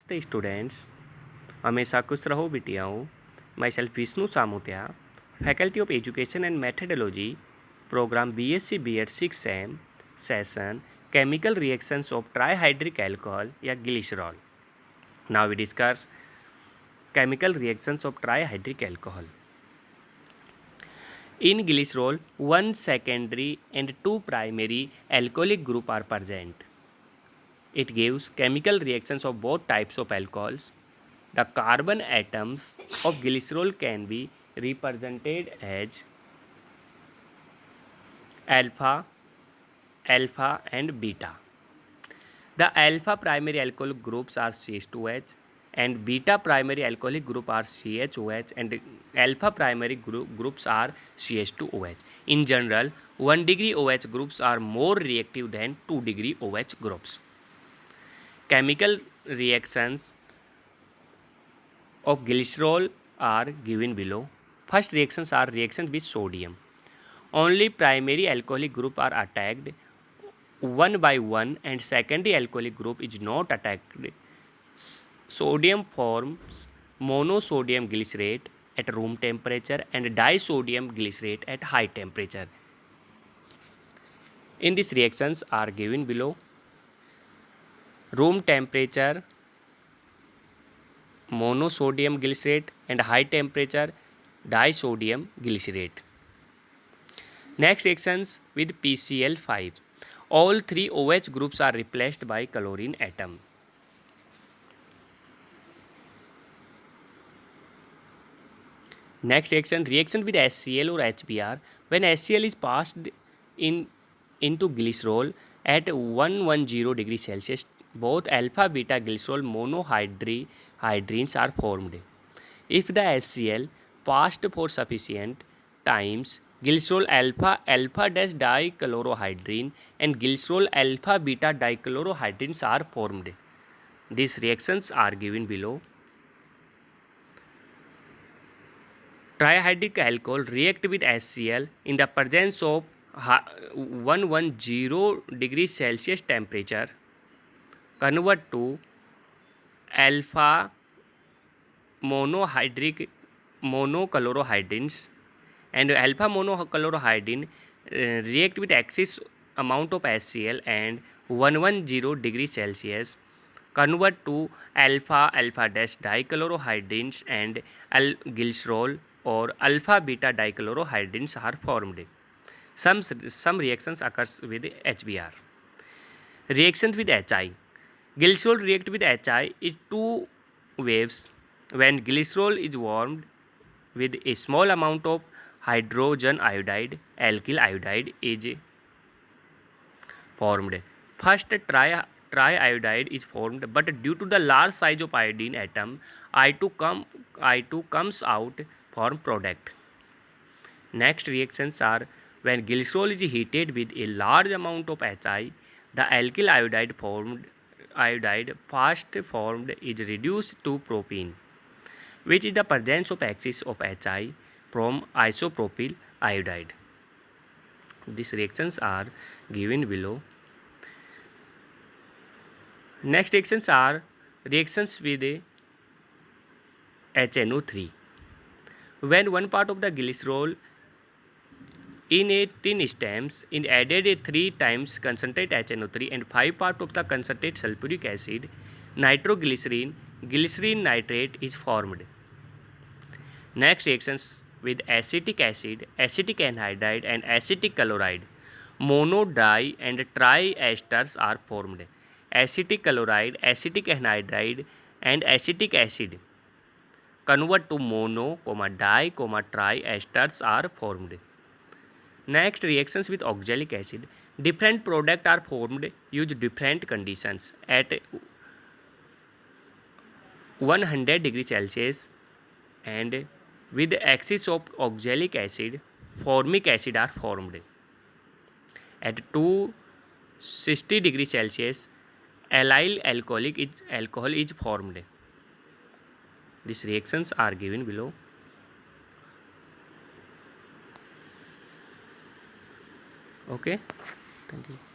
नमस्ते स्टूडेंट्स, हमेशा खुश रहो बिटियाओं। Myself Vishnu Samutya, faculty of education and methodology, program BSc B.Ed 6 sem, session chemical reactions of trihydric alcohol या glycerol. Now we discuss chemical reactions of trihydric alcohol. In glycerol, one secondary and two primary alcoholic group are present. It gives chemical reactions of both types of alcohols. The carbon atoms of glycerol can be represented as alpha, alpha and beta. The alpha primary alcoholic groups are CH2H and beta primary alcoholic group are CHOH and alpha primary groups are CH2OH. In general, 1 degree OH groups are more reactive than 2 degree OH groups. Chemical reactions of glycerol are given below. First reactions are reactions with sodium. Only primary alcoholic group are attacked one by one and secondary alcoholic group is not attacked. Sodium forms monosodium glycerate at room temperature and disodium glycerate at high temperature. In these reactions are given below. Room temperature monosodium glycerate and high temperature disodium glycerate. Next reactions with PCl5. All three OH groups are replaced by chlorine atom. Next reaction with HCl or HBr. When HCl is passed into glycerol at 110 degree Celsius, both alpha beta glycerol monohydrines are formed. If the HCl passed for sufficient times, glycerol alpha alpha dash dichlorohydrin and glycerol alpha beta dichlorohydrins are formed. These reactions are given below. Trihydrate alcohol react with HCl in the presence of 110 degree Celsius temperature, convert to alpha monochlorohydrins and alpha monochlorohydrin react with excess amount of HCl and 110 degree Celsius, convert to alpha alpha dash dichlorohydrins and glycerol or alpha beta dichlorohydrins are formed. Some reactions occurs with HBr. Reactions with HI. Glycerol react with HI is two waves. When glycerol is warmed with a small amount of hydrogen iodide, alkyl iodide is formed. First triiodide is formed, but due to the large size of iodine atom, I2 comes out form product. Next reactions are when glycerol is heated with a large amount of HI, the alkyl iodide first formed is reduced to propene, which is the presence of excess of HI from isopropyl iodide. These reactions are given below. Next reactions are reactions with HNO3. When one part of the glycerol in a tin stems is added a 3 times concentrate HNO3 and 5 part of the concentrate sulfuric acid, nitroglycerin, glycerin nitrate is formed. Next reactions with acetic acid, acetic anhydride and acetic chloride, mono, di and triesters are formed. Acetic chloride, acetic anhydride and acetic acid convert to mono, di, triesters are formed. Next reactions with oxalic acid. Different products are formed use different conditions. At 100 degree Celsius and with excess of oxalic acid, formic acid are formed. At 260 degree Celsius, allyl alcohol is formed. These reactions are given below. Okay, thank you.